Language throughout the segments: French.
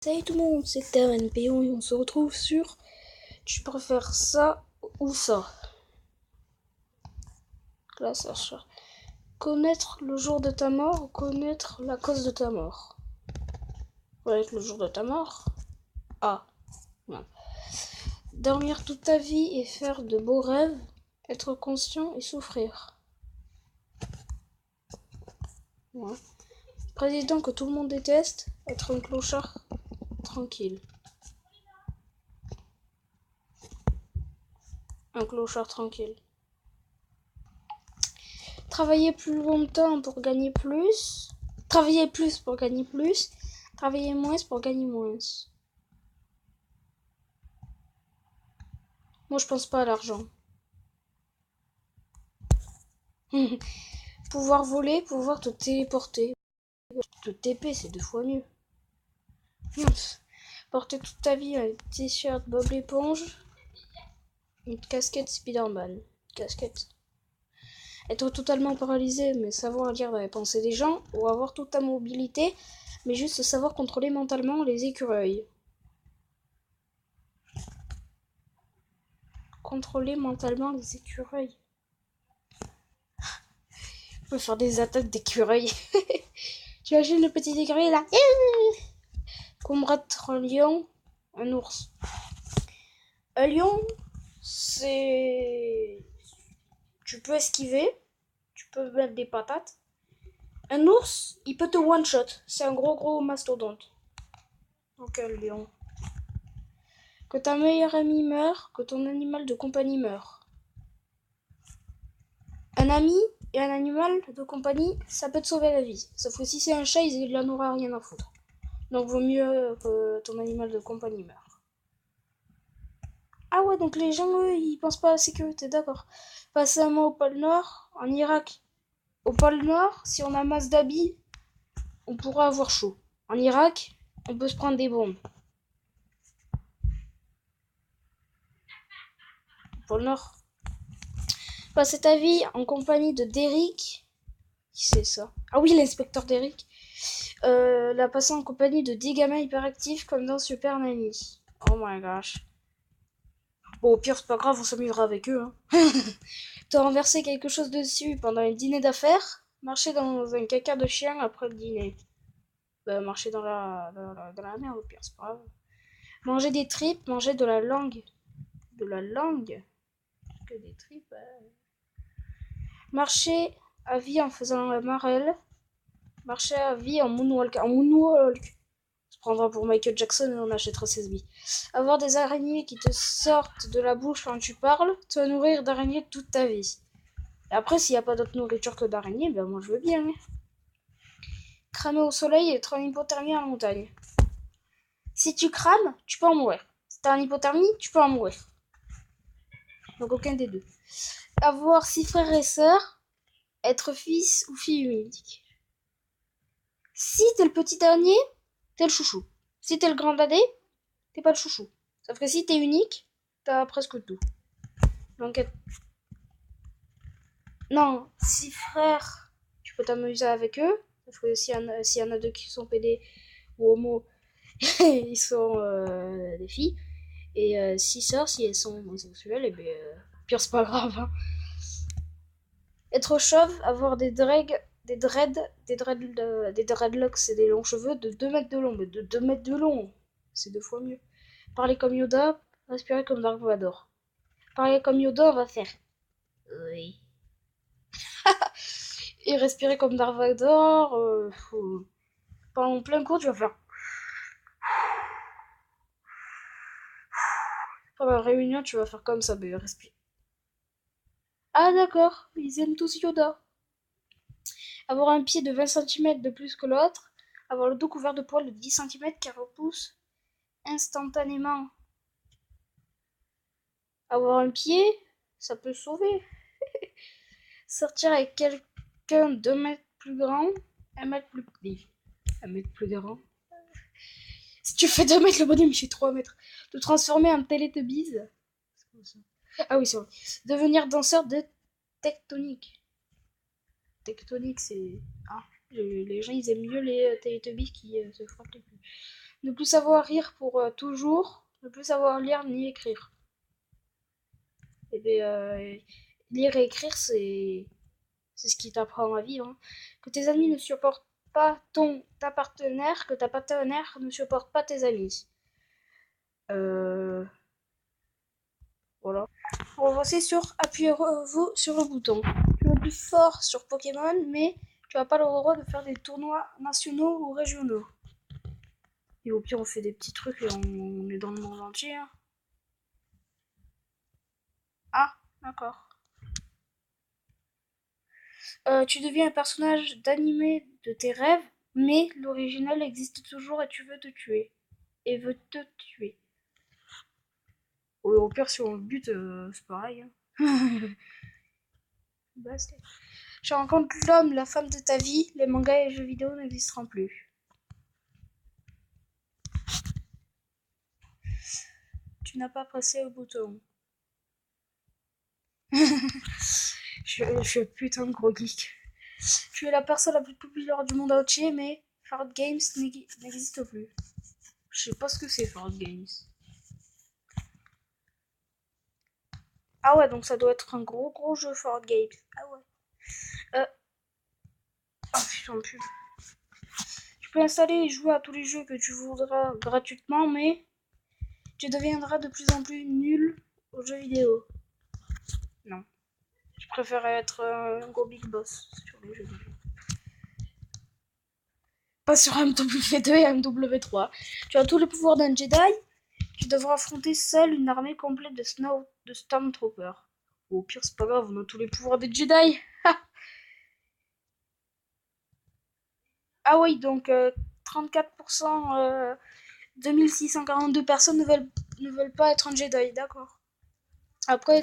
Salut tout le monde, c'est TRNPO et on se retrouve sur tu préfères ça ou ça. Là, ça cherche. Connaître le jour de ta mort ou connaître la cause de ta mort. Connaître le jour de ta mort. Ah. Non. Dormir toute ta vie et faire de beaux rêves. Être conscient et souffrir. Ouais. Président que tout le monde déteste. Être un clochard tranquille. Un clochard tranquille. Travailler plus longtemps pour gagner plus. Travailler plus pour gagner plus. Travailler moins pour gagner moins. Moi, je pense pas à l'argent. Pouvoir voler, pouvoir te téléporter. Te TP, c'est 2 fois mieux. Porter toute ta vie un t-shirt Bob l'éponge. Une casquette Spider-Man. Casquette. Être totalement paralysé, mais savoir lire dans les pensées des gens. Ou avoir toute ta mobilité, mais juste savoir contrôler mentalement les écureuils. Contrôler mentalement les écureuils. On peut faire des attaques d'écureuils. Tu imagines le petit écureuil là. Combattre un lion, un ours. Un lion, c'est... Tu peux esquiver, tu peux mettre des patates. Un ours, il peut te one-shot. C'est un gros mastodonte. Donc un lion. Que ta meilleure amie meure, que ton animal de compagnie meure. Un ami et un animal de compagnie, ça peut te sauver la vie. Sauf que si c'est un chat, il en aura rien à foutre. Donc vaut mieux que ton animal de compagnie meure. Ah ouais, donc les gens, eux, ils pensent pas à la sécurité, d'accord. Passer un mois au pôle Nord, en Irak. Au pôle Nord, si on a masse d'habits, on pourra avoir chaud. En Irak, on peut se prendre des bombes. Au pôle Nord. Passer ta vie en compagnie de Derrick. Qui c'est ça? Ah oui, l'inspecteur Derrick. La passer en compagnie de 10 gamins hyperactifs comme dans Super Nanny. Oh my gosh. Bon, au pire, c'est pas grave, on s'amusera avec eux. Hein. Te renverser quelque chose dessus pendant un dîner d'affaires. Marcher dans un caca de chien après le dîner. Marcher dans la merde, au pire, c'est pas grave. Manger des tripes, manger de la langue. De la langue? Que des tripes. Marcher à vie en faisant la marelle. Marcher à vie en moonwalk. En moonwalk. On se prendra pour Michael Jackson et on achètera ses billes. Avoir des araignées qui te sortent de la bouche quand tu parles. Te nourrir d'araignées toute ta vie. Et après, s'il n'y a pas d'autre nourriture que d'araignées, ben moi je veux bien. Cramer au soleil et être en hypothermie en montagne. Si tu crames, tu peux en mourir. Si t'as en hypothermie, tu peux en mourir. Donc aucun des deux. Avoir 6 frères et sœurs, être fils ou fille unique. Si t'es le petit dernier, t'es le chouchou. Si t'es le grand dadé, t'es pas le chouchou. Sauf que si t'es unique, t'as presque tout. Donc non, 6 frères, tu peux t'amuser avec eux. Sauf que s'il y en a 2 qui sont pédés ou homo, ils sont des filles. Et 6 sœurs, si elles sont homosexuelles, et bien, pire, c'est pas grave. Hein. Être chauve, avoir des dreads, des dreadlocks et des longs cheveux de 2 mètres de long. Mais de 2 mètres de long, c'est 2 fois mieux. Parler comme Yoda, respirer comme Dark Vador. Parler comme Yoda, on va faire. Oui. Et respirer comme Dark Vador, pendant plein cours, tu vas faire. Pendant la réunion, tu vas faire comme ça, mais respire. Ah d'accord, ils aiment tous Yoda. Avoir un pied de 20 cm de plus que l'autre. Avoir le dos couvert de poils de 10 cm qui repoussent instantanément. Avoir un pied, ça peut sauver. Sortir avec quelqu'un 2 mètres plus grand, 1 mètre plus... 1 mètre plus grand. Si tu fais 2 mètres, le bonhomme il fait 3 mètres. Te transformer en Teletubbies. Ah oui, c'est vrai. Devenir danseur de tectonique. Tectonique, c'est... Ah, les gens, ils aiment mieux les Teletubbies qui se frappent les couilles. Ne plus savoir rire pour toujours. Ne plus savoir lire ni écrire. Et bien, lire et écrire, c'est ce qui t'apprend à vivre. Hein. Que tes amis ne supportent pas ta partenaire, que ta partenaire ne supporte pas tes amis. Voilà. On va passer sur appuyez-vous sur le bouton. Tu es le plus fort sur Pokémon, mais tu n'as pas le droit de faire des tournois nationaux ou régionaux. Et au pire, on fait des petits trucs et on est dans le monde entier. Hein. Ah, d'accord. Tu deviens un personnage d'animé de tes rêves, mais l'original existe toujours et tu veux te tuer. Et veut te tuer. Au pire, si on le bute, c'est pareil. Hein. Basta. Tu rencontres l'homme, la femme de ta vie, les mangas et les jeux vidéo n'existeront plus. Tu n'as pas pressé le bouton. je suis putain de gros geek. Tu es la personne la plus populaire du monde entier, mais Fart Games n'existe plus. Je sais pas ce que c'est Fart Games. Ah ouais, donc ça doit être un gros jeu Fart Games. Ah ouais. Oh putain de pub. Tu peux installer et jouer à tous les jeux que tu voudras gratuitement, mais tu deviendras de plus en plus nul aux jeux vidéo. Non. Je préfère être un gros big boss sur les jeux vidéo. Pas sur MW2 et MW3. Tu as tous les pouvoirs d'un Jedi. Tu devras affronter seul une armée complète de Stormtroopers. Au pire, c'est pas grave, on a tous les pouvoirs des Jedi. Ah oui, donc 34%, 2642 personnes ne veulent pas être un Jedi, d'accord. Après,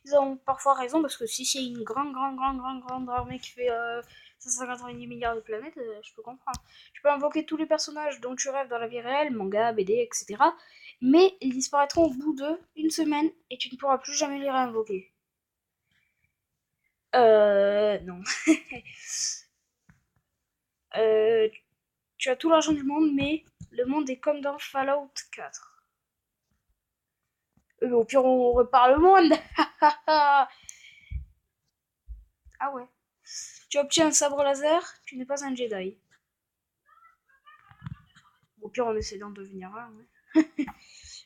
ils ont parfois raison, parce que si c'est une grande armée qui fait 590 milliards de planètes, je peux comprendre. Tu peux invoquer tous les personnages dont tu rêves dans la vie réelle, manga, BD, etc. Mais ils disparaîtront au bout d'une semaine et tu ne pourras plus jamais les réinvoquer. Non. euh, tu as tout l'argent du monde, mais le monde est comme dans Fallout 4. Au pire, on repart le monde. Ah ouais. Tu obtiens un sabre laser, tu n'es pas un Jedi. Au pire, on essaie d'en devenir un. Ouais.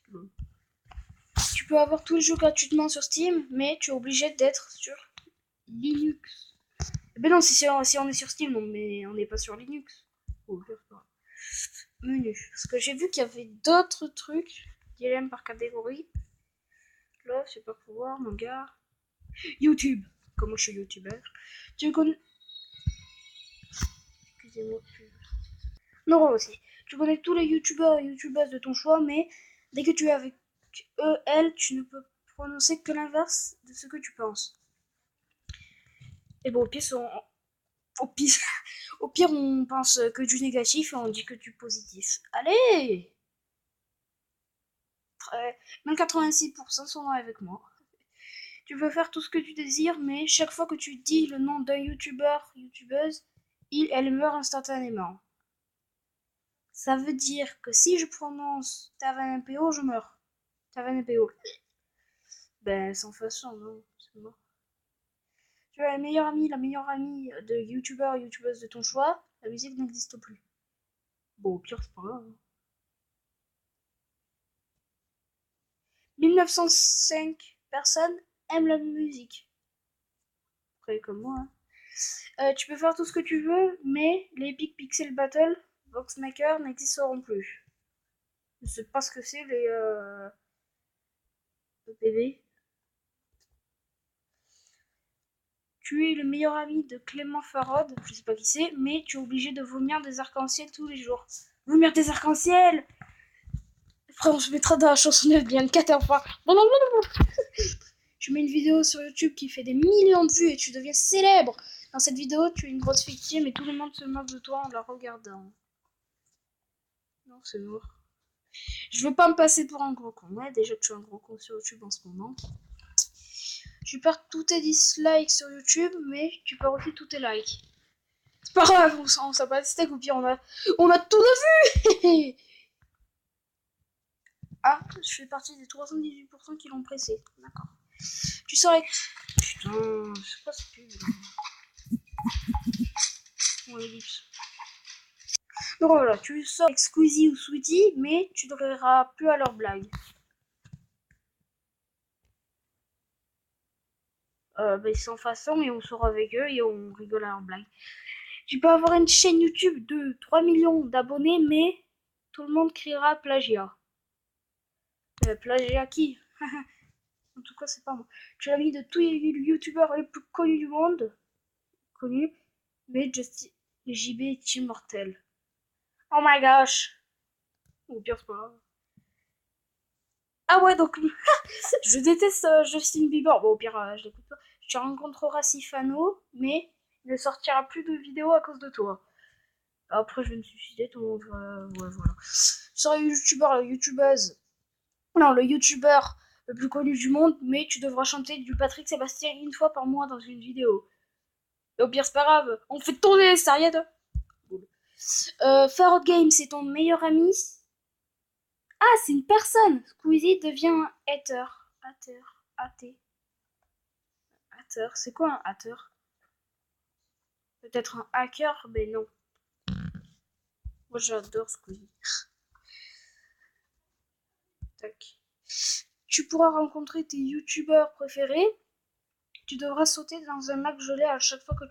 Bon. Tu peux avoir tous les jeux gratuitement sur Steam, mais tu es obligé d'être sur Linux. Ben non, si on est sur Steam, mais on n'est pas sur Linux. Oh, menu. Parce que j'ai vu qu'il y avait d'autres trucs qui aiment par catégorie. Là, c'est pas pouvoir, manga. YouTube. Comment je suis youtubeur. Tu connais. Excusez-moi. Non, aussi. Tu connais tous les youtubeurs et youtubeuses de ton choix, mais dès que tu es avec eux, elles, tu ne peux prononcer que l'inverse de ce que tu penses. Et bon, au pire, au pire, on pense que du négatif et on dit que du positif. Allez! Même 86% sont avec moi. Tu peux faire tout ce que tu désires, mais chaque fois que tu dis le nom d'un youtubeur, youtubeuse, elle meurt instantanément. Ça veut dire que si je prononce Tavanpéo, je meurs. Tavanpéo. Ben, sans façon, non. C'est mort. Tu as la meilleure amie de youtubeur, youtubeuse de ton choix, la musique n'existe plus. Bon, au pire, c'est pas grave. 1905 personnes aiment la musique. Après, comme moi. Hein. Tu peux faire tout ce que tu veux, mais les Epic Pixel Battle, Voxmaker n'existeront plus. Je sais pas ce que c'est les EPV. Tu es le meilleur ami de Clément Farod, je sais pas qui c'est, mais tu es obligé de vomir des arcs-en-ciel tous les jours. Vomir des arcs-en-ciel! Après, on se mettra dans la chansonnette bien de 4 fois. Tu mets une vidéo sur YouTube qui fait des millions de vues et tu deviens célèbre. Dans cette vidéo, tu es une grosse victime et tout le monde se moque de toi en la regardant. Non, c'est mort. Je veux pas me passer pour un gros con. Ouais, déjà que je suis un gros con sur YouTube en ce moment. Tu perds tous tes dislikes sur YouTube, mais tu perds aussi tous tes likes. C'est pas grave, on s'en pas de steak, ou pire, on a tout vu. Ah, je fais partie des 318% qui l'ont pressé. D'accord. Tu sors avec... Putain, c'est quoi ce pub là? Bon, ellipse. Donc voilà, tu sors avec Squeezie ou Sweetie, mais tu ne riras plus à leurs blagues. Ils sont façon et on sort avec eux et on rigole à leurs blagues. Tu peux avoir une chaîne YouTube de 3 millions d'abonnés, mais tout le monde criera plagiat. Plagiat qui? En tout cas, c'est pas moi. Tu l'as mis de tous les youtubeurs les plus connus du monde. Connus. Mais JB est immortel. Oh my gosh. Ou pire, c'est pas grave. Ah ouais, donc je déteste Justin Bieber. Bon, au pire, je l'écoute pas. Tu rencontreras Sifano, mais il ne sortira plus de vidéos à cause de toi. Après, je vais me suicider, tout le monde. Ouais, voilà. Tu seras youtubeur, youtubeuse. Non, le youtubeur le plus connu du monde, mais tu devras chanter du Patrick Sébastien une fois par mois dans une vidéo. Et au pire, c'est pas grave. On fait tourner, c'est rien de. Farrot Game, c'est ton meilleur ami. Ah, c'est une personne. Squeezie devient un hater. Hater. Hater. C'est quoi un hater? Peut-être un hacker, mais non. Moi, j'adore Squeezie. Tac. Tu pourras rencontrer tes youtubeurs préférés. Tu devras sauter dans un lac gelé à chaque fois que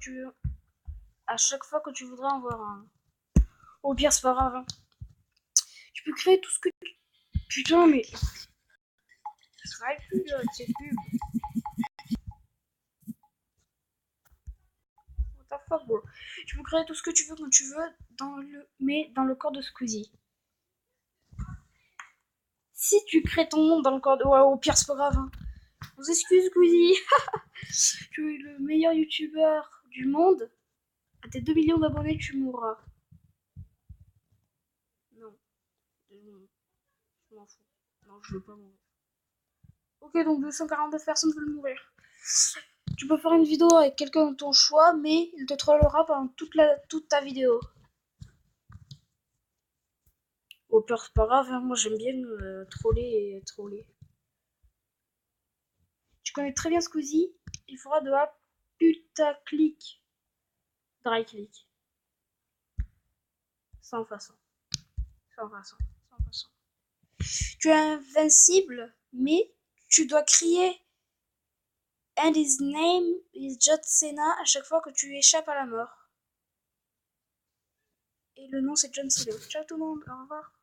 tu voudras en voir un. Au pire, c'est pas grave. Hein. Tu peux créer tout ce que tu... Putain, mais... C'est plus, c'est plus... What the fuck, bro. Tu peux créer tout ce que tu veux quand tu veux, mais dans le corps de Squeezie. Si tu crées ton monde dans le corps de... Ouais, au pire, c'est pas grave. Hein. On s'excuse, Squeezie. Tu es le meilleur youtubeur du monde. À tes 2 millions d'abonnés, tu mourras. Non. Je m'en fous. Non, je veux pas mourir. Ok, donc 249 personnes veulent mourir. Tu peux faire une vidéo avec quelqu'un de ton choix, mais il te trollera pendant toute ta vidéo. Au pire, c'est pas grave, hein, moi j'aime bien troller et troller. Tu connais très bien Squeezie, il faudra de la putaclic. Dry click. Sans façon. Sans façon. Sans façon. Tu es invincible, mais tu dois crier And his name is John Cena à chaque fois que tu échappes à la mort. Et le nom c'est John Cena. Ciao tout le monde, au revoir.